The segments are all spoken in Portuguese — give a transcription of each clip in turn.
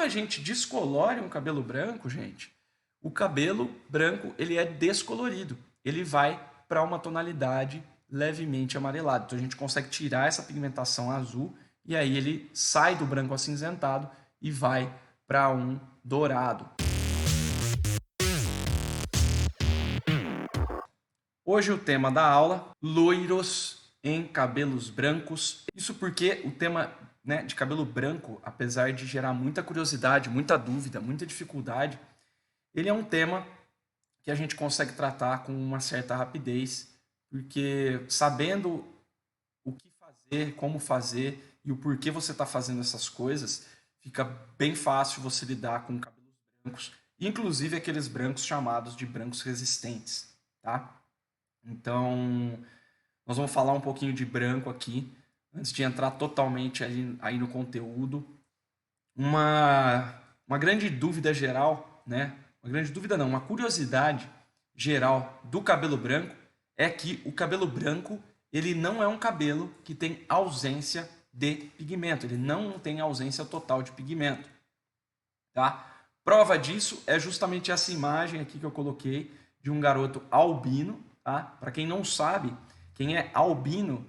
a gente descolore um cabelo branco, gente, o cabelo branco ele é descolorido. Ele vai para uma tonalidade levemente amarelada. Então a gente consegue tirar essa pigmentação azul e aí ele sai do branco acinzentado e vai para um dourado. Hoje o tema da aula, loiros em cabelos brancos. Isso porque o tema, né, de cabelo branco, apesar de gerar muita curiosidade, muita dúvida, muita dificuldade, ele é um tema que a gente consegue tratar com uma certa rapidez, porque sabendo o que fazer, como fazer e o porquê você está fazendo essas coisas, fica bem fácil você lidar com cabelos brancos, inclusive aqueles brancos chamados de brancos resistentes, tá? Então, nós vamos falar um pouquinho de branco aqui, antes de entrar totalmente aí no conteúdo. Uma grande dúvida geral, né? Uma grande dúvida não, uma curiosidade geral do cabelo branco é que o cabelo branco ele não é um cabelo que tem ausência de pigmento, ele não tem ausência total de pigmento, tá? Prova disso é justamente essa imagem aqui que eu coloquei de um garoto albino, tá? Para quem não sabe, quem é albino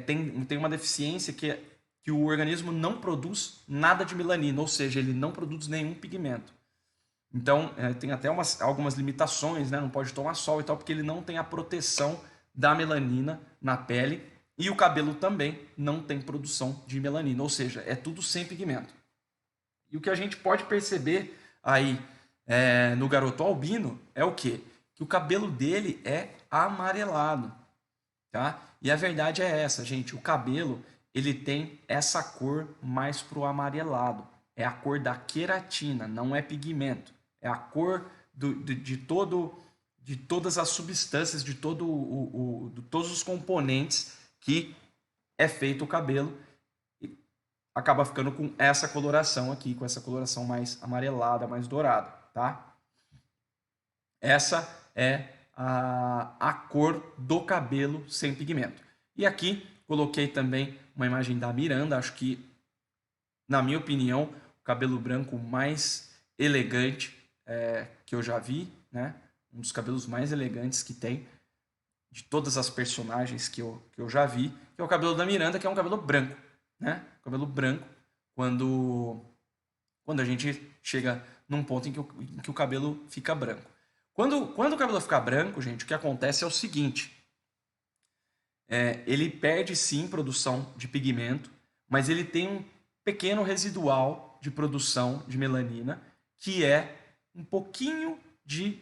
tem uma deficiência que o organismo não produz nada de melanina, ou seja, ele não produz nenhum pigmento. Então, tem até algumas limitações, né? Não pode tomar sol e tal, porque ele não tem a proteção da melanina na pele e o cabelo também não tem produção de melanina, ou seja, é tudo sem pigmento. E o que a gente pode perceber aí no garoto albino é o quê? Que o cabelo dele é amarelado, tá? E a verdade é essa, gente, o cabelo ele tem essa cor mais pro amarelado, é a cor da queratina, não é pigmento, é a cor de todas as substâncias, de todos os componentes que é feito o cabelo, e acaba ficando com essa coloração aqui, com essa coloração mais amarelada, mais dourada, tá? Essa é a cor do cabelo sem pigmento. E aqui coloquei também uma imagem da Miranda, acho que, na minha opinião, o cabelo branco mais elegante que eu já vi, né? Um dos cabelos mais elegantes que tem, de todas as personagens que eu já vi, que é o cabelo da Miranda, que é um cabelo branco, né? Cabelo branco, quando a gente chega num ponto em que o cabelo fica branco. Quando o cabelo fica branco, gente, o que acontece é o seguinte: ele perde sim produção de pigmento, mas ele tem um pequeno residual de produção de melanina, que é um pouquinho de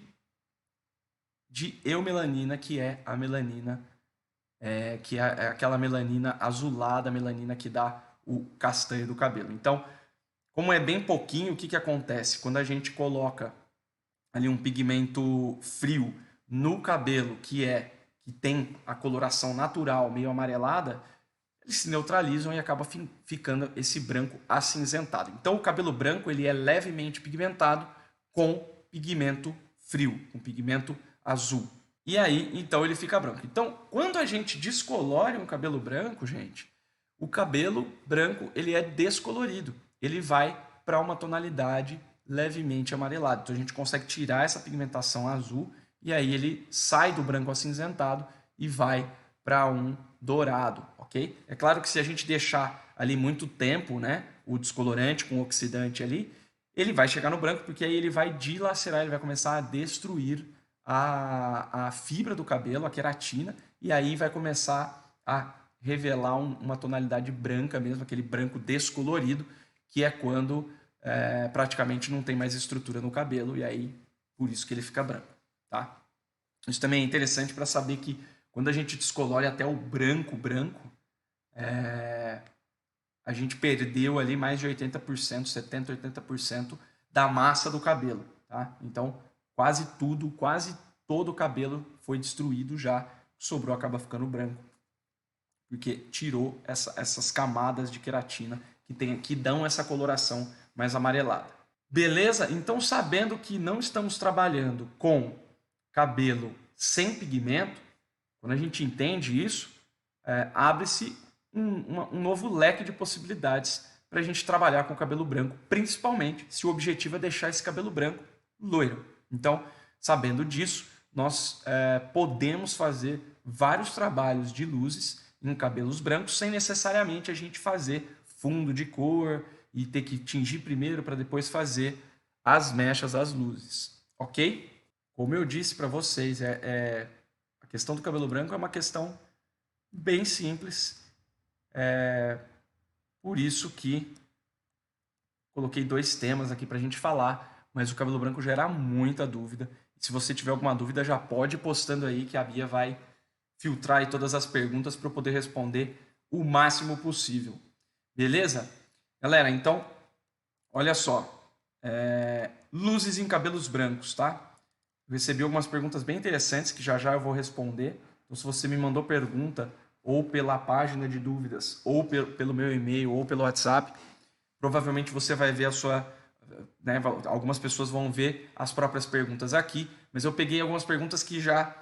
eumelanina, que é a melanina, que é aquela melanina azulada, a melanina que dá o castanho do cabelo. Então, como é bem pouquinho, o que acontece? Quando a gente coloca ali um pigmento frio no cabelo, que tem a coloração natural meio amarelada, eles se neutralizam e acaba ficando esse branco acinzentado. Então o cabelo branco ele é levemente pigmentado com pigmento frio, com pigmento azul. E aí, então ele fica branco. Então, quando a gente descolore um cabelo branco, gente, o cabelo branco ele é descolorido. Ele vai para uma tonalidade levemente amarelada. Então a gente consegue tirar essa pigmentação azul e aí ele sai do branco acinzentado e vai para um dourado, ok? É claro que se a gente deixar ali muito tempo, né, o descolorante com o oxidante ali, ele vai chegar no branco, porque aí ele vai dilacerar, ele vai começar a destruir a fibra do cabelo, a queratina, e aí vai começar a revelar uma tonalidade branca mesmo, aquele branco descolorido, que é quando praticamente não tem mais estrutura no cabelo, e aí por isso que ele fica branco, tá? Isso também é interessante para saber que quando a gente descolore até o branco, a gente perdeu ali mais de 80%, 70%, 80% da massa do cabelo, tá? Então, quase todo o cabelo foi destruído já, sobrou, acaba ficando branco, porque tirou essas camadas de queratina que dão essa coloração mais amarelada. Beleza? Então, sabendo que não estamos trabalhando com cabelo sem pigmento, quando a gente entende isso, abre-se um novo leque de possibilidades para a gente trabalhar com o cabelo branco, principalmente se o objetivo é deixar esse cabelo branco loiro. Então, sabendo disso, nós podemos fazer vários trabalhos de luzes em cabelos brancos sem necessariamente a gente fazer fundo de cor e ter que tingir primeiro para depois fazer as mechas, as luzes, ok? Como eu disse para vocês, a questão do cabelo branco é uma questão bem simples, por isso que coloquei 2 temas aqui para a gente falar, mas o cabelo branco gera muita dúvida. Se você tiver alguma dúvida, já pode ir postando aí que a Bia vai filtrar aí todas as perguntas para eu poder responder o máximo possível. Beleza? Galera, então, olha só. Luzes em cabelos brancos, tá? Eu recebi algumas perguntas bem interessantes que já eu vou responder. Então, se você me mandou pergunta ou pela página de dúvidas, ou pelo meu e-mail, ou pelo WhatsApp, provavelmente você vai ver a sua... Né, algumas pessoas vão ver as próprias perguntas aqui, mas eu peguei algumas perguntas que já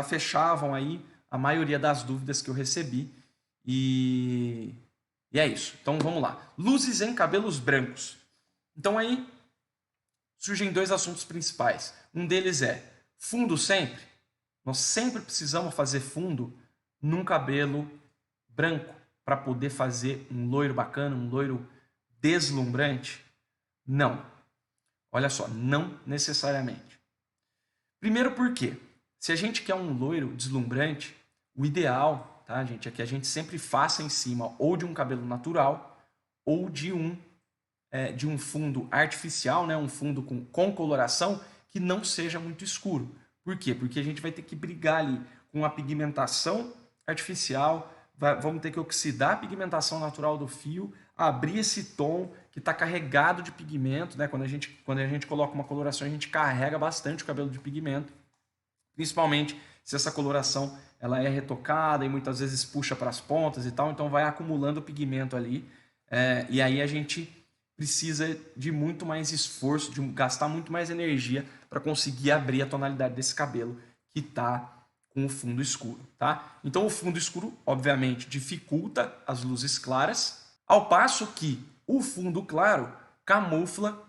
fechavam aí a maioria das dúvidas que eu recebi. E é isso. Então, vamos lá. Luzes em cabelos brancos. Então, aí surgem 2 assuntos principais. Um deles é fundo sempre. Nós sempre precisamos fazer fundo num cabelo branco para poder fazer um loiro bacana, um loiro deslumbrante? Não. Olha só, não necessariamente. Primeiro porque, se a gente quer um loiro deslumbrante, o ideal, tá, gente, é que a gente sempre faça em cima ou de um cabelo natural ou de um fundo artificial, né, um fundo com coloração que não seja muito escuro. Por quê? Porque a gente vai ter que brigar ali com a pigmentação artificial, vamos ter que oxidar a pigmentação natural do fio, abrir esse tom que está carregado de pigmento, né? Quando a gente coloca uma coloração, a gente carrega bastante o cabelo de pigmento, principalmente se essa coloração ela é retocada e muitas vezes puxa para as pontas e tal, então vai acumulando pigmento ali, e aí a gente precisa de muito mais esforço, de gastar muito mais energia para conseguir abrir a tonalidade desse cabelo que está com o fundo escuro, tá? Então o fundo escuro, obviamente, dificulta as luzes claras, ao passo que o fundo claro camufla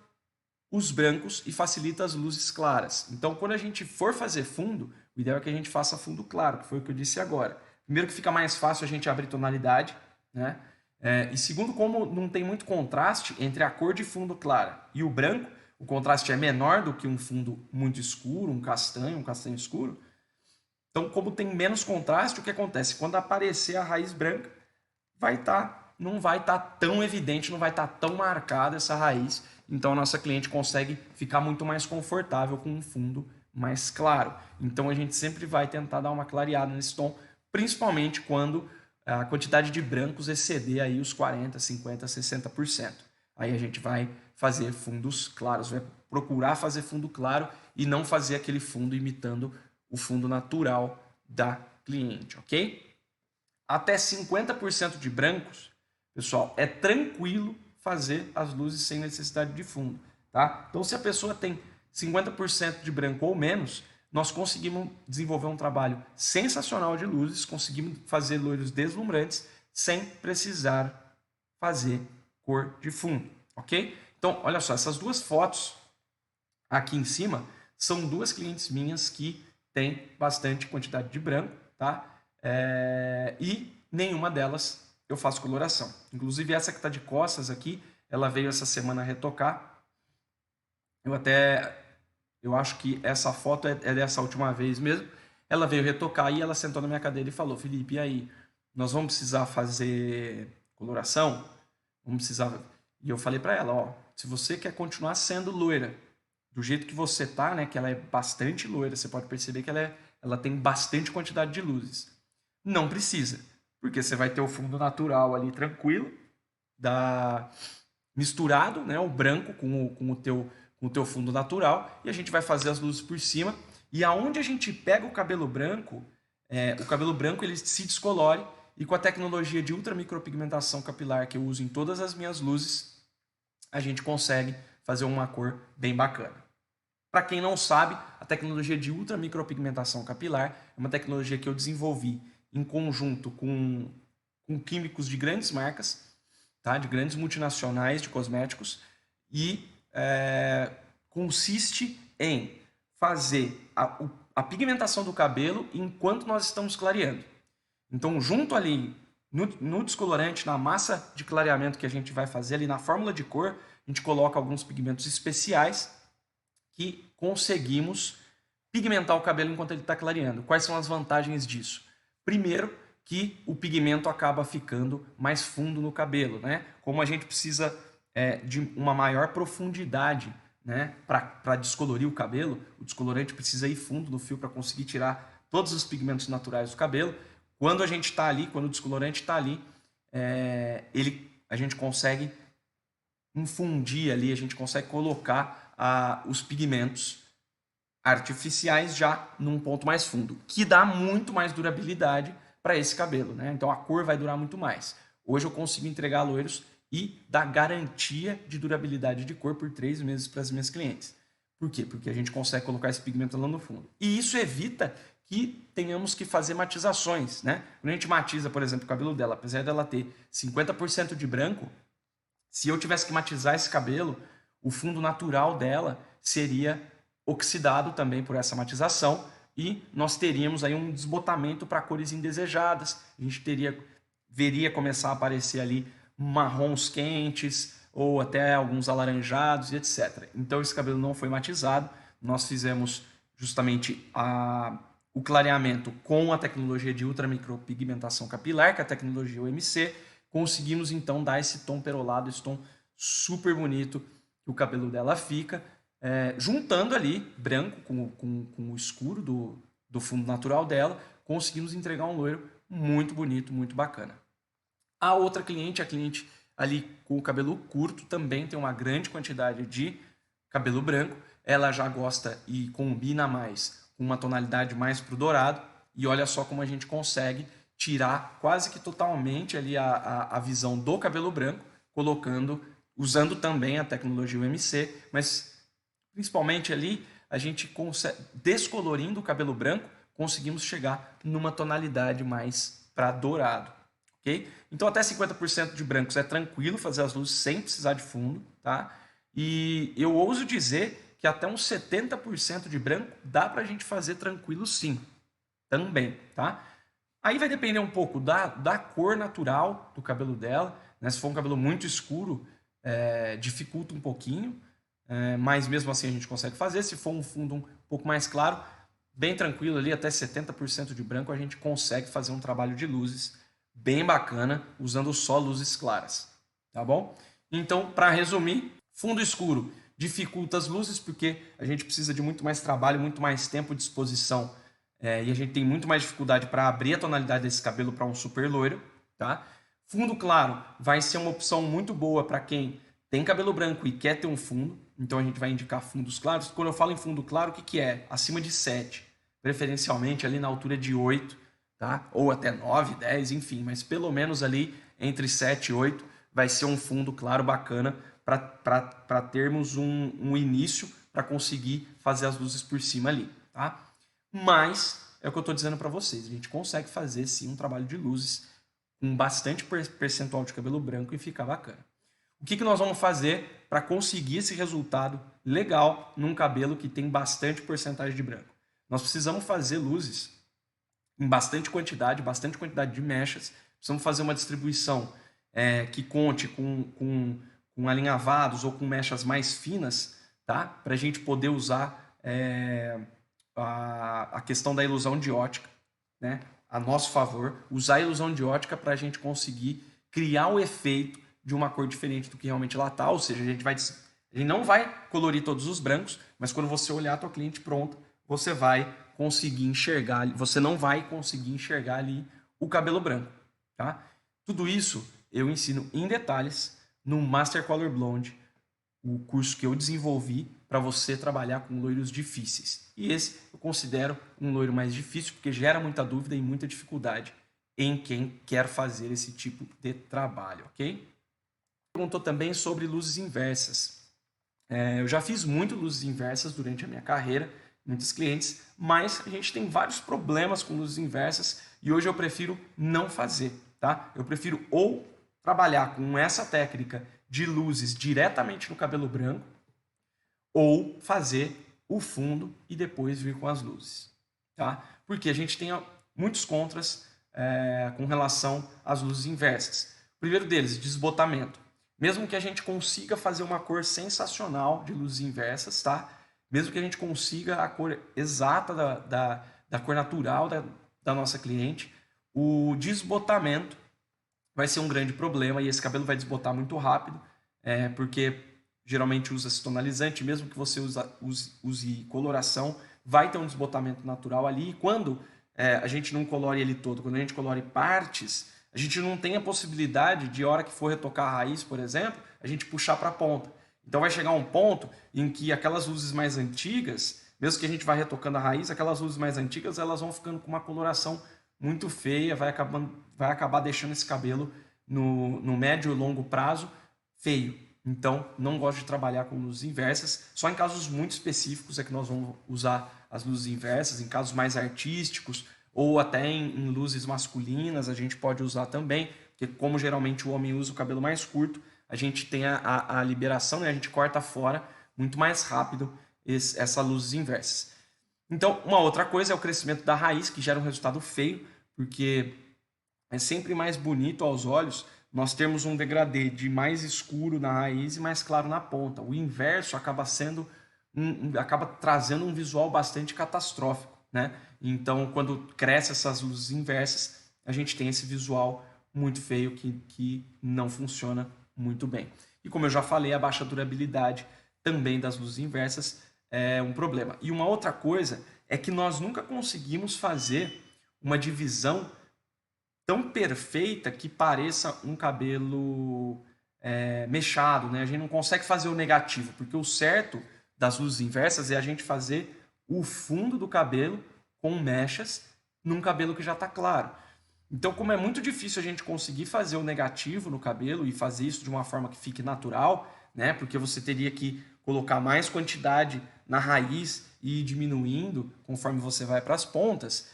os brancos e facilita as luzes claras. Então, quando a gente for fazer fundo, o ideal é que a gente faça fundo claro, que foi o que eu disse agora. Primeiro que fica mais fácil a gente abrir tonalidade, né? E segundo, como não tem muito contraste entre a cor de fundo clara e o branco, o contraste é menor do que um fundo muito escuro, um castanho escuro. Então, como tem menos contraste, o que acontece? Quando aparecer a raiz branca, não vai estar tão evidente, não vai estar tão marcada essa raiz. Então, a nossa cliente consegue ficar muito mais confortável com um fundo mais claro. Então, a gente sempre vai tentar dar uma clareada nesse tom, principalmente quando a quantidade de brancos exceder aí os 40%, 50%, 60%. Aí a gente vai fazer fundos claros, vai procurar fazer fundo claro e não fazer aquele fundo imitando o fundo natural da cliente, ok? Até 50% de brancos, pessoal, é tranquilo fazer as luzes sem necessidade de fundo, tá? Então, se a pessoa tem 50% de branco ou menos, nós conseguimos desenvolver um trabalho sensacional de luzes, conseguimos fazer loiros deslumbrantes sem precisar fazer cor de fundo, ok? Então, olha só, essas 2 fotos aqui em cima são 2 clientes minhas que têm bastante quantidade de branco, tá? E nenhuma delas eu faço coloração. Inclusive essa que está de costas aqui, ela veio essa semana retocar. Eu acho que essa foto é dessa última vez mesmo. Ela veio retocar e ela sentou na minha cadeira e falou: Felipe, e aí? Nós vamos precisar fazer coloração? Vamos precisar... E eu falei para ela, ó, se você quer continuar sendo loira, do jeito que você tá, né, que ela é bastante loira, você pode perceber que ela tem bastante quantidade de luzes. Não precisa, porque você vai ter o fundo natural ali tranquilo, misturado, né, o branco com o teu fundo natural, e a gente vai fazer as luzes por cima. E aonde a gente pega o cabelo branco ele se descolore, e com a tecnologia de ultramicropigmentação capilar que eu uso em todas as minhas luzes, a gente consegue fazer uma cor bem bacana. Para quem não sabe, a tecnologia de ultramicropigmentação capilar é uma tecnologia que eu desenvolvi em conjunto com químicos de grandes marcas, tá? De grandes multinacionais de cosméticos e consiste em fazer a pigmentação do cabelo enquanto nós estamos clareando. Então, junto ali no descolorante, na massa de clareamento que a gente vai fazer ali na fórmula de cor, a gente coloca alguns pigmentos especiais que conseguimos pigmentar o cabelo enquanto ele está clareando. Quais são as vantagens disso? Primeiro, que o pigmento acaba ficando mais fundo no cabelo, né? Como a gente precisa de uma maior profundidade, né, para descolorir o cabelo, o descolorante precisa ir fundo no fio para conseguir tirar todos os pigmentos naturais do cabelo. Quando a gente está ali, quando o descolorante está ali, a gente consegue infundir ali, a gente consegue colocar os pigmentos artificiais já num ponto mais fundo, que dá muito mais durabilidade para esse cabelo, né? Então a cor vai durar muito mais. Hoje eu consigo entregar loiros e dar garantia de durabilidade de cor por 3 meses para as minhas clientes. Por quê? Porque a gente consegue colocar esse pigmento lá no fundo. E isso evita que tenhamos que fazer matizações, né? Quando a gente matiza, por exemplo, o cabelo dela, apesar dela ter 50% de branco, se eu tivesse que matizar esse cabelo, o fundo natural dela seria oxidado também por essa matização e nós teríamos aí um desbotamento para cores indesejadas. A gente veria começar a aparecer ali marrons quentes ou até alguns alaranjados e etc. Então esse cabelo não foi matizado. Nós fizemos justamente o clareamento com a tecnologia de ultramicropigmentação capilar, que é a tecnologia UMC. Conseguimos então dar esse tom perolado, esse tom super bonito que o cabelo dela fica, juntando ali branco com o escuro do fundo natural dela, conseguimos entregar um loiro muito bonito, muito bacana. A outra cliente, a cliente ali com o cabelo curto, também tem uma grande quantidade de cabelo branco, ela já gosta e combina mais com uma tonalidade mais pro dourado, e olha só como a gente consegue tirar quase que totalmente ali a visão do cabelo branco, usando também a tecnologia UMC, mas principalmente ali a gente consegue, descolorindo o cabelo branco, conseguimos chegar numa tonalidade mais para dourado, ok? Então até 50% de brancos é tranquilo fazer as luzes sem precisar de fundo, tá? E eu ouso dizer que até uns 70% de branco dá para a gente fazer tranquilo sim, também, tá? Aí vai depender um pouco da cor natural do cabelo dela, né? Se for um cabelo muito escuro, dificulta um pouquinho, mas mesmo assim a gente consegue fazer. Se for um fundo um pouco mais claro, bem tranquilo ali, até 70% de branco, a gente consegue fazer um trabalho de luzes bem bacana, usando só luzes claras, tá bom? Então, para resumir, fundo escuro dificulta as luzes, porque a gente precisa de muito mais trabalho, muito mais tempo de exposição, e a gente tem muito mais dificuldade para abrir a tonalidade desse cabelo para um super loiro, tá? Fundo claro vai ser uma opção muito boa para quem tem cabelo branco e quer ter um fundo, então a gente vai indicar fundos claros. Quando eu falo em fundo claro, o que é? Acima de 7, preferencialmente ali na altura de 8, tá? Ou até 9, 10, enfim, mas pelo menos ali entre 7 e 8 vai ser um fundo claro bacana para termos um início para conseguir fazer as luzes por cima ali, tá? Mas é o que eu estou dizendo para vocês, a gente consegue fazer sim um trabalho de luzes com bastante percentual de cabelo branco e ficar bacana. O que nós vamos fazer para conseguir esse resultado legal num cabelo que tem bastante porcentagem de branco? Nós precisamos fazer luzes em bastante quantidade de mechas. Precisamos fazer uma distribuição que conte com alinhavados ou com mechas mais finas, tá? Para a gente poder usar a questão da ilusão de ótica, né? A nosso favor, usar a ilusão de ótica para a gente conseguir criar o efeito de uma cor diferente do que realmente ela está, ou seja, a gente não vai colorir todos os brancos, mas quando você olhar a tua cliente pronta, você vai conseguir enxergar, você não vai conseguir enxergar ali o cabelo branco, tá? Tudo isso eu ensino em detalhes no Master Color Blonde, o curso que eu desenvolvi para você trabalhar com loiros difíceis. E esse eu considero um loiro mais difícil porque gera muita dúvida e muita dificuldade em quem quer fazer esse tipo de trabalho, ok? Perguntou também sobre luzes inversas. Eu já fiz muito luzes inversas durante a minha carreira, muitos clientes, mas a gente tem vários problemas com luzes inversas e hoje eu prefiro não fazer, tá? Eu prefiro ou trabalhar com essa técnica de luzes diretamente no cabelo branco ou fazer o fundo e depois vir com as luzes, tá? Porque a gente tem muitos contras com relação às luzes inversas. O primeiro deles, desbotamento. Mesmo que a gente consiga fazer uma cor sensacional de luzes inversas, tá? Mesmo que a gente consiga a cor exata da cor natural da nossa cliente, o desbotamento vai ser um grande problema e esse cabelo vai desbotar muito rápido, porque geralmente usa-se tonalizante, mesmo que você use coloração, vai ter um desbotamento natural ali. E quando a gente não colore ele todo, quando a gente colore partes, a gente não tem a possibilidade de, hora que for retocar a raiz, por exemplo, a gente puxar para a ponta. Então vai chegar um ponto em que aquelas luzes mais antigas, mesmo que a gente vá retocando a raiz, aquelas luzes mais antigas elas vão ficando com uma coloração muito feia, vai acabar deixando esse cabelo no médio e longo prazo feio. Então, não gosto de trabalhar com luzes inversas. Só em casos muito específicos é que nós vamos usar as luzes inversas. Em casos mais artísticos ou até em luzes masculinas a gente pode usar também. Porque como geralmente o homem usa o cabelo mais curto, a gente tem a liberação, né? A gente corta fora muito mais rápido essas luzes inversas. Então, uma outra coisa é o crescimento da raiz, que gera um resultado feio, porque é sempre mais bonito aos olhos nós temos um degradê de mais escuro na raiz e mais claro na ponta. O inverso acaba acaba trazendo um visual bastante catastrófico, né? Então, quando cresce essas luzes inversas, a gente tem esse visual muito feio que não funciona muito bem. E como eu já falei, a baixa durabilidade também das luzes inversas é um problema. E uma outra coisa é que nós nunca conseguimos fazer uma divisão tão perfeita que pareça um cabelo mechado, né? A gente não consegue fazer o negativo, porque o certo das luzes inversas é a gente fazer o fundo do cabelo com mechas num cabelo que já está claro. Então, como é muito difícil a gente conseguir fazer o negativo no cabelo e fazer isso de uma forma que fique natural, né? Porque você teria que colocar mais quantidade na raiz e ir diminuindo conforme você vai para as pontas,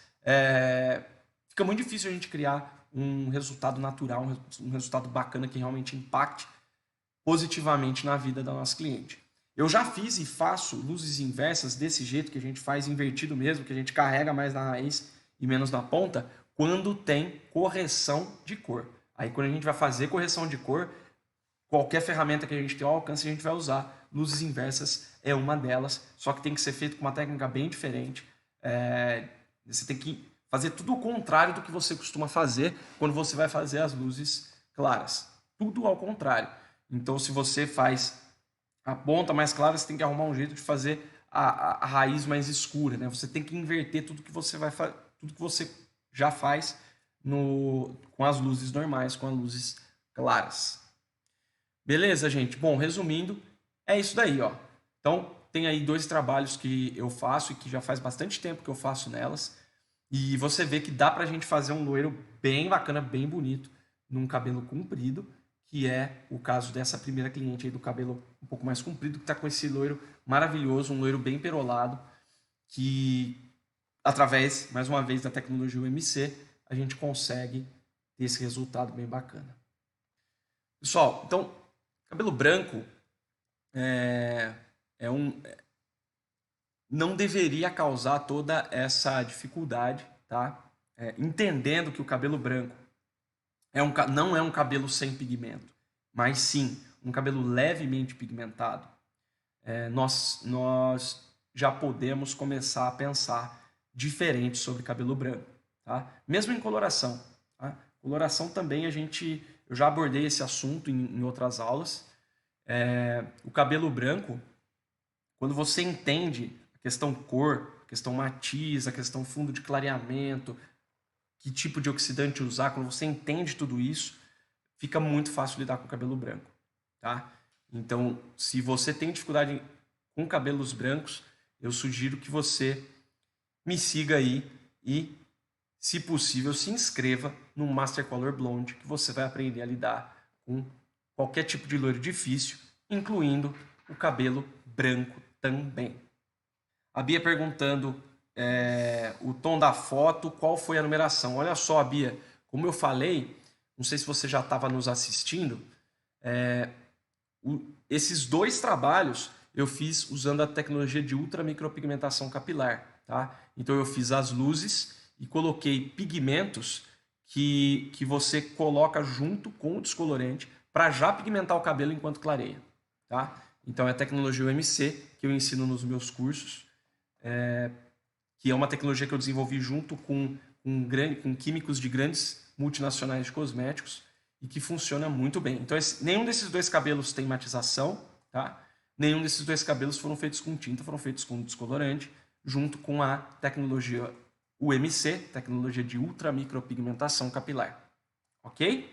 fica muito difícil a gente criar um resultado natural, um resultado bacana que realmente impacte positivamente na vida da nossa cliente. Eu já fiz e faço luzes inversas desse jeito que a gente faz, invertido mesmo, que a gente carrega mais na raiz e menos na ponta, quando tem correção de cor. Aí quando a gente vai fazer correção de cor, qualquer ferramenta que a gente tem ao alcance, a gente vai usar. Luzes inversas é uma delas, só que tem que ser feito com uma técnica bem diferente. Você tem que fazer tudo o contrário do que você costuma fazer quando você vai fazer as luzes claras. Tudo ao contrário. Então, se você faz a ponta mais clara, você tem que arrumar um jeito de fazer a raiz mais escura, né? Você tem que inverter tudo que você tudo que você já faz com as luzes normais, com as luzes claras. Beleza, gente? Bom, resumindo, é isso daí, ó. Então, tem aí 2 trabalhos que eu faço e que já faz bastante tempo que eu faço nelas. E você vê que dá pra gente fazer um loiro bem bacana, bem bonito, num cabelo comprido, que é o caso dessa primeira cliente aí do cabelo um pouco mais comprido, que tá com esse loiro maravilhoso, um loiro bem perolado, que através, mais uma vez, da tecnologia UMC, a gente consegue ter esse resultado bem bacana. Pessoal, então, cabelo branco não deveria causar toda essa dificuldade, tá? Entendendo que o cabelo branco não é um cabelo sem pigmento, mas sim um cabelo levemente pigmentado. Nós já podemos começar a pensar diferente sobre cabelo branco, tá? Mesmo em coloração, tá? Coloração também eu já abordei esse assunto em outras aulas. O cabelo branco, quando você entende a questão cor, a questão matiz, a questão fundo de clareamento, que tipo de oxidante usar, quando você entende tudo isso, fica muito fácil lidar com o cabelo branco, tá? Então, se você tem dificuldade com cabelos brancos, eu sugiro que você me siga aí e, se possível, se inscreva no Master Color Blonde, que você vai aprender a lidar com qualquer tipo de loiro difícil, incluindo o cabelo branco também. A Bia perguntando o tom da foto, qual foi a numeração. Olha só, Bia, como eu falei, não sei se você já estava nos assistindo, esses 2 trabalhos eu fiz usando a tecnologia de ultramicropigmentação capilar, tá? Então eu fiz as luzes e coloquei pigmentos que você coloca junto com o descolorante para já pigmentar o cabelo enquanto clareia, tá? Então é a tecnologia UMC que eu ensino nos meus cursos, que é uma tecnologia que eu desenvolvi junto com químicos de grandes multinacionais de cosméticos e que funciona muito bem. Então, nenhum desses 2 cabelos tem matização, tá? Nenhum desses 2 cabelos foram feitos com tinta, foram feitos com descolorante, junto com a tecnologia UMC, tecnologia de ultramicropigmentação capilar. Ok?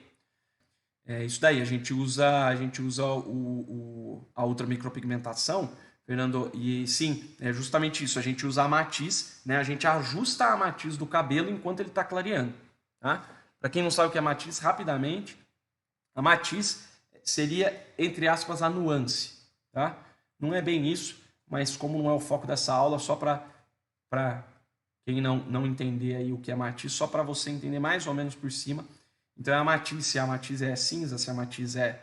É isso daí, a gente usa a ultramicropigmentação, Fernando, e sim, é justamente isso, a gente usa a matiz, né? A gente ajusta a matiz do cabelo enquanto ele está clareando, tá? Para quem não sabe o que é matiz, rapidamente, a matiz seria, entre aspas, a nuance, tá? Não é bem isso, mas como não é o foco dessa aula, só para quem não entender aí o que é matiz, só para você entender mais ou menos por cima. Então, a matiz, se a matiz é cinza, se a matiz é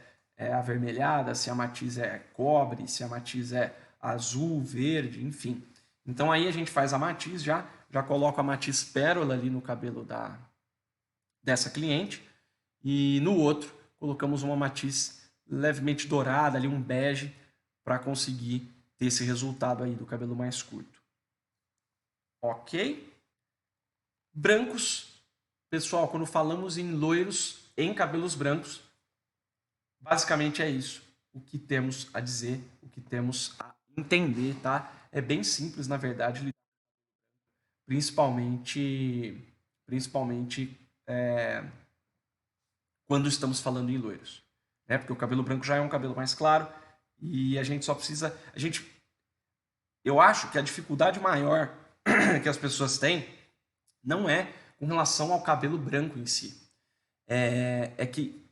avermelhada, se a matiz é cobre, se a matiz é azul, verde, enfim. Então, aí a gente faz a matiz, já coloca a matiz pérola ali no cabelo dessa cliente, e no outro colocamos uma matiz levemente dourada, ali um bege, para conseguir ter esse resultado aí do cabelo mais curto. Ok? Brancos. Pessoal, quando falamos em loiros em cabelos brancos, basicamente é isso. O que temos a dizer, o que temos a entender, tá? É bem simples, na verdade, principalmente quando estamos falando em loiros, né? Porque o cabelo branco já é um cabelo mais claro e a gente só precisa, eu acho que a dificuldade maior que as pessoas têm não é com relação ao cabelo branco em si. É que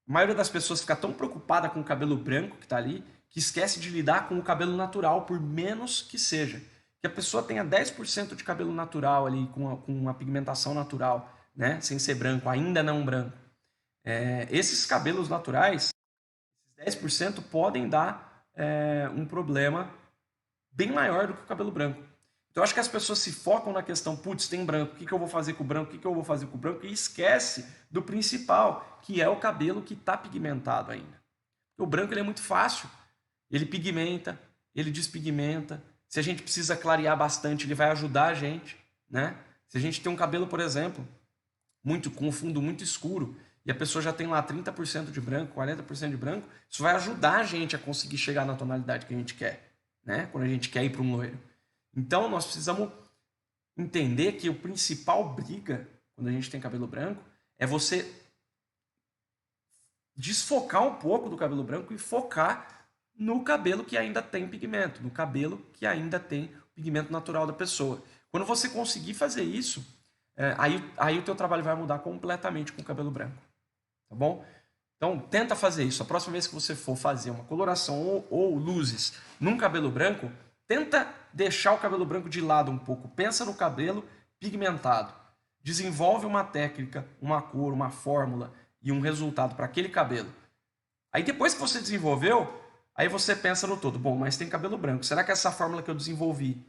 a maioria das pessoas fica tão preocupada com o cabelo branco que está ali que esquece de lidar com o cabelo natural, por menos que seja. Que a pessoa tenha 10% de cabelo natural ali, com uma pigmentação natural, né? Sem ser branco, ainda não branco. Esses cabelos naturais, esses 10% podem dar um problema bem maior do que o cabelo branco. Então, eu acho que as pessoas se focam na questão, putz, tem branco, o que eu vou fazer com o branco, o que eu vou fazer com o branco, e esquece do principal, que é o cabelo que está pigmentado ainda. O branco ele é muito fácil, ele pigmenta, ele despigmenta. Se a gente precisa clarear bastante, ele vai ajudar a gente, né? Se a gente tem um cabelo, por exemplo, com um fundo muito escuro, e a pessoa já tem lá 30% de branco, 40% de branco, isso vai ajudar a gente a conseguir chegar na tonalidade que a gente quer, né? Quando a gente quer ir para um loiro. Então, nós precisamos entender que o principal briga, quando a gente tem cabelo branco, é você desfocar um pouco do cabelo branco e focar no cabelo que ainda tem pigmento, no cabelo que ainda tem o pigmento natural da pessoa. Quando você conseguir fazer isso, aí o teu trabalho vai mudar completamente com o cabelo branco, tá bom? Então, tenta fazer isso. A próxima vez que você for fazer uma coloração ou luzes num cabelo branco, tenta deixar o cabelo branco de lado um pouco. Pensa no cabelo pigmentado. Desenvolve uma técnica, uma cor, uma fórmula e um resultado para aquele cabelo. Aí depois que você desenvolveu, aí você pensa no todo. Bom, mas tem cabelo branco. Será que essa fórmula que eu desenvolvi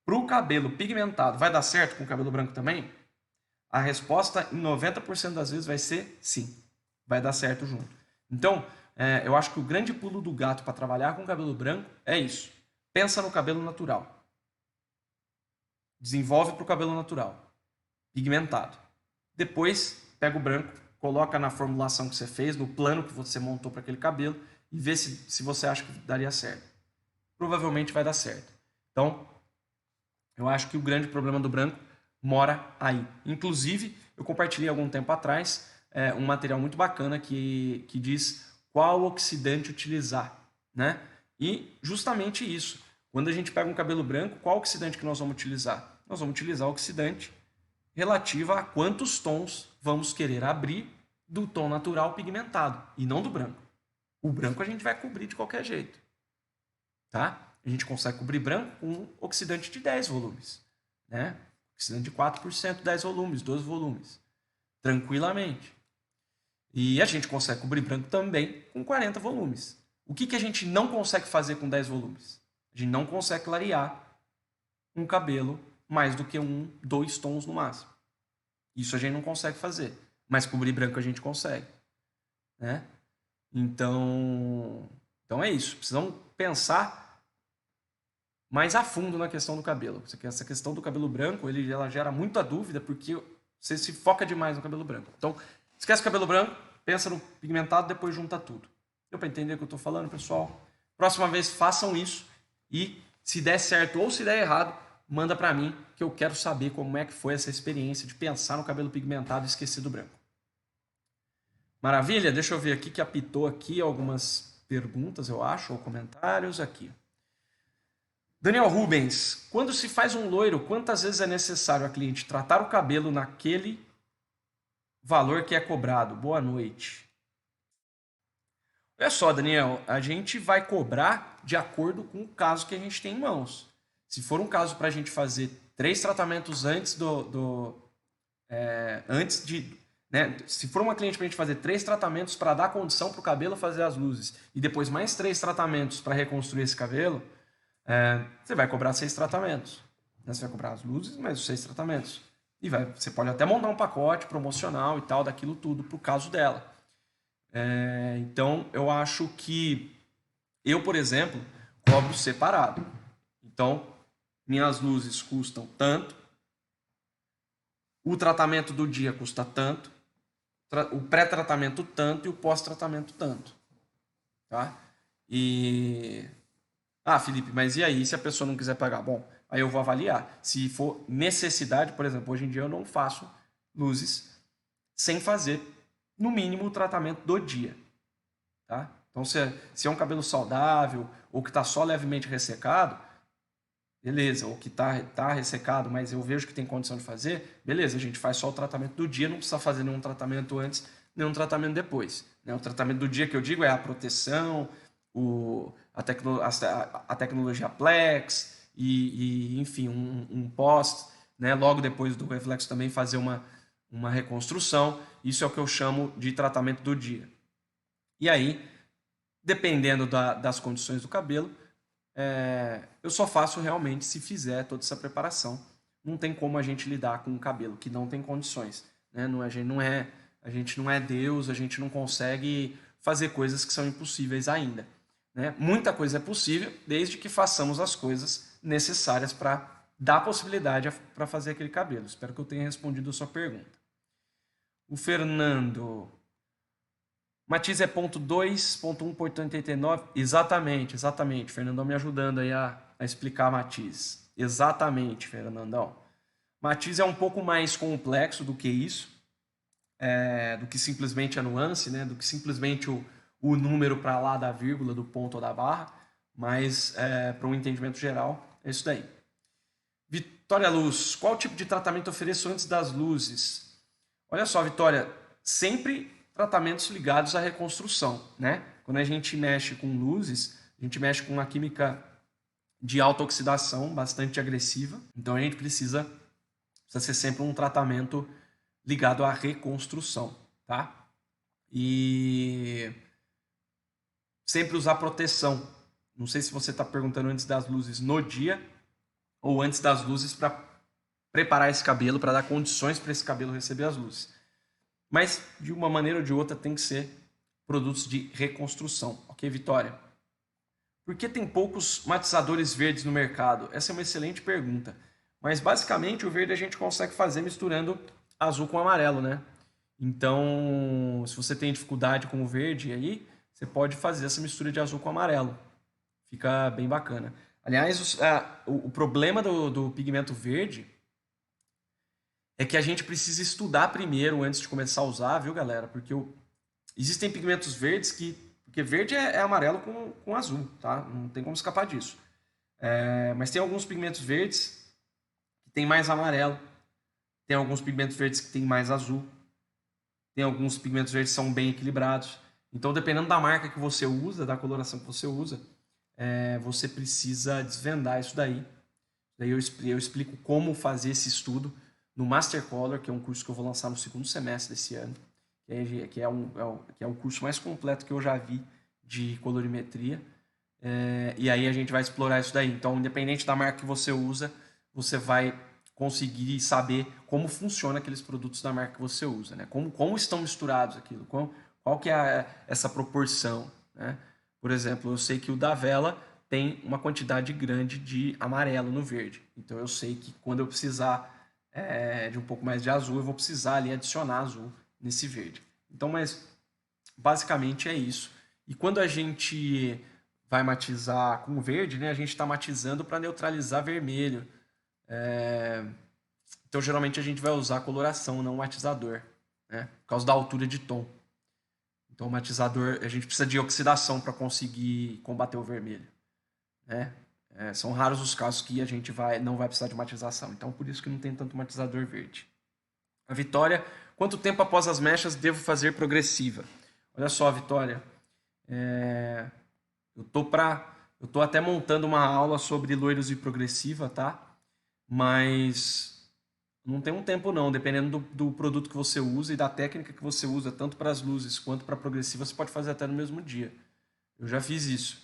para o cabelo pigmentado vai dar certo com o cabelo branco também? A resposta, em 90% das vezes, vai ser sim. Vai dar certo junto. Então, eu acho que o grande pulo do gato para trabalhar com cabelo branco é isso. Pensa no cabelo natural. Desenvolve para o cabelo natural. Pigmentado. Depois, pega o branco, coloca na formulação que você fez, no plano que você montou para aquele cabelo e vê se você acha que daria certo. Provavelmente vai dar certo. Então, eu acho que o grande problema do branco mora aí. Inclusive, eu compartilhei algum tempo atrás um material muito bacana que diz qual oxidante utilizar, né? E justamente isso. Quando a gente pega um cabelo branco, qual oxidante que nós vamos utilizar? Nós vamos utilizar o oxidante relativa a quantos tons vamos querer abrir do tom natural pigmentado e não do branco. O branco a gente vai cobrir de qualquer jeito, tá? A gente consegue cobrir branco com um oxidante de 10 volumes, né? Oxidante de 4%, 10 volumes, 12 volumes, tranquilamente. E a gente consegue cobrir branco também com 40 volumes. O que a gente não consegue fazer com 10 volumes? A gente não consegue clarear um cabelo mais do que 2 tons no máximo. Isso a gente não consegue fazer. Mas cobrir branco a gente consegue. Né? Então é isso. Precisamos pensar mais a fundo na questão do cabelo. Essa questão do cabelo branco, ela gera muita dúvida porque você se foca demais no cabelo branco. Então, esquece o cabelo branco, pensa no pigmentado, depois junta tudo. Deu para entender o que eu estou falando, pessoal? Próxima vez façam isso e se der certo ou se der errado, manda para mim que eu quero saber como é que foi essa experiência de pensar no cabelo pigmentado e esquecer do branco. Maravilha? Deixa eu ver aqui que apitou aqui algumas perguntas, eu acho, ou comentários aqui. Daniel Rubens, quando se faz um loiro, quantas vezes é necessário a cliente tratar o cabelo naquele valor que é cobrado? Boa noite. Olha só, Daniel, a gente vai cobrar de acordo com o caso que a gente tem em mãos. Se for um caso para a gente fazer 3 tratamentos antes antes de... Né? Se for uma cliente para a gente fazer 3 tratamentos para dar condição para o cabelo fazer as luzes e depois mais 3 tratamentos para reconstruir esse cabelo, você vai cobrar 6 tratamentos. Né? Você vai cobrar as luzes, mais os 6 tratamentos. E você pode até montar um pacote promocional e tal, daquilo tudo, para o caso dela. Então, eu acho que eu, por exemplo, cobro separado. Então, minhas luzes custam tanto, o tratamento do dia custa tanto, o pré-tratamento tanto e o pós-tratamento tanto. Tá? Felipe, mas e aí se a pessoa não quiser pagar? Bom, aí eu vou avaliar. Se for necessidade, por exemplo, hoje em dia eu não faço luzes sem fazer, no mínimo, o tratamento do dia. Tá? Então, se é um cabelo saudável ou que está só levemente ressecado, beleza. Ou que tá ressecado, mas eu vejo que tem condição de fazer, beleza, a gente faz só o tratamento do dia, não precisa fazer nenhum tratamento antes, nenhum tratamento depois. Né? O tratamento do dia que eu digo é a proteção, a tecnologia Plex e enfim, um pós, né? Logo depois do reflexo também fazer uma reconstrução. Isso é o que eu chamo de tratamento do dia. E aí, dependendo das condições do cabelo, eu só faço realmente se fizer toda essa preparação. Não tem como a gente lidar com um cabelo que não tem condições. Né? A gente não é Deus, a gente não consegue fazer coisas que são impossíveis ainda. Né? Muita coisa é possível, desde que façamos as coisas necessárias para dar possibilidade para fazer aquele cabelo. Espero que eu tenha respondido a sua pergunta. O Fernando... Matiz é ponto 2, ponto 1, ponto 89. Exatamente. Fernandão me ajudando aí a explicar Matiz. Exatamente, Fernandão. Matiz é um pouco mais complexo do que isso, do que simplesmente a nuance, né? Do que simplesmente o número para lá da vírgula, do ponto ou da barra, mas para um entendimento geral, é isso daí. Vitória Luz, qual tipo de tratamento ofereço antes das luzes? Olha só, Vitória, sempre tratamentos ligados à reconstrução, né? Quando a gente mexe com luzes, a gente mexe com uma química de alta oxidação bastante agressiva, então a gente precisa ser sempre um tratamento ligado à reconstrução, tá? E sempre usar proteção. Não sei se você está perguntando antes das luzes no dia ou antes das luzes para preparar esse cabelo, para dar condições para esse cabelo receber as luzes. Mas, de uma maneira ou de outra, tem que ser produtos de reconstrução. Ok, Vitória? Por que tem poucos matizadores verdes no mercado? Essa é uma excelente pergunta. Mas, basicamente, o verde a gente consegue fazer misturando azul com amarelo, né? Então, se você tem dificuldade com o verde aí, você pode fazer essa mistura de azul com amarelo. Fica bem bacana. Aliás, o problema do pigmento verde é que a gente precisa estudar primeiro antes de começar a usar, viu, galera? Porque existem pigmentos verdes porque verde é amarelo com azul, tá? Não tem como escapar disso. Mas tem alguns pigmentos verdes que tem mais amarelo. Tem alguns pigmentos verdes que tem mais azul. Tem alguns pigmentos verdes que são bem equilibrados. Então, dependendo da marca que você usa, da coloração que você usa, você precisa desvendar isso daí. Daí eu explico como fazer esse estudo no Master Color, que é um curso que eu vou lançar no segundo semestre desse ano. que é o curso mais completo que eu já vi de colorimetria. E aí a gente vai explorar isso daí. Então, independente da marca que você usa, você vai conseguir saber como funciona aqueles produtos da marca que você usa, né? Como estão misturados aquilo, qual que é essa proporção, né? Por exemplo, eu sei que o da vela tem uma quantidade grande de amarelo no verde. Então eu sei que quando eu precisar de um pouco mais de azul, eu vou precisar ali adicionar azul nesse verde. Então, mas basicamente é isso. E quando a gente vai matizar com verde, né, a gente está matizando para neutralizar vermelho. Então, geralmente a gente vai usar coloração, não matizador, né, por causa da altura de tom. Então, o matizador, a gente precisa de oxidação para conseguir combater o vermelho, né? São raros os casos que a gente não vai precisar de matização. Então, por isso que não tem tanto matizador verde. A Vitória, quanto tempo após as mechas devo fazer progressiva? Olha só, Vitória, eu tô até montando uma aula sobre loiros e progressiva, tá? Mas não tem um tempo não, dependendo do produto que você usa e da técnica que você usa, tanto para as luzes quanto para a progressiva, você pode fazer até no mesmo dia. Eu já fiz isso.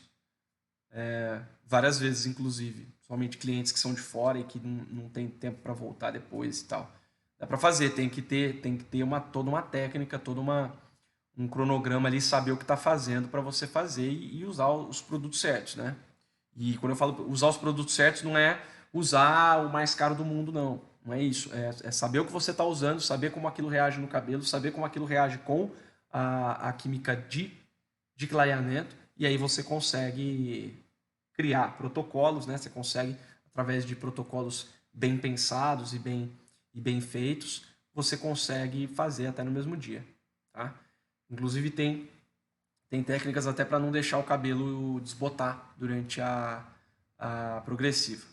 Várias vezes, inclusive. Somente clientes que são de fora e que não tem tempo para voltar depois e tal. Dá para fazer, tem que ter toda uma técnica, um cronograma ali, saber o que está fazendo para você fazer e usar os produtos certos, né? E quando eu falo usar os produtos certos, não é usar o mais caro do mundo, não. Não é isso. É saber o que você está usando, saber como aquilo reage no cabelo, saber como aquilo reage com a química de clareamento, e aí você consegue criar protocolos, né? Você consegue, através de protocolos bem pensados e bem feitos, você consegue fazer até no mesmo dia, tá? Inclusive tem técnicas até para não deixar o cabelo desbotar durante a progressiva.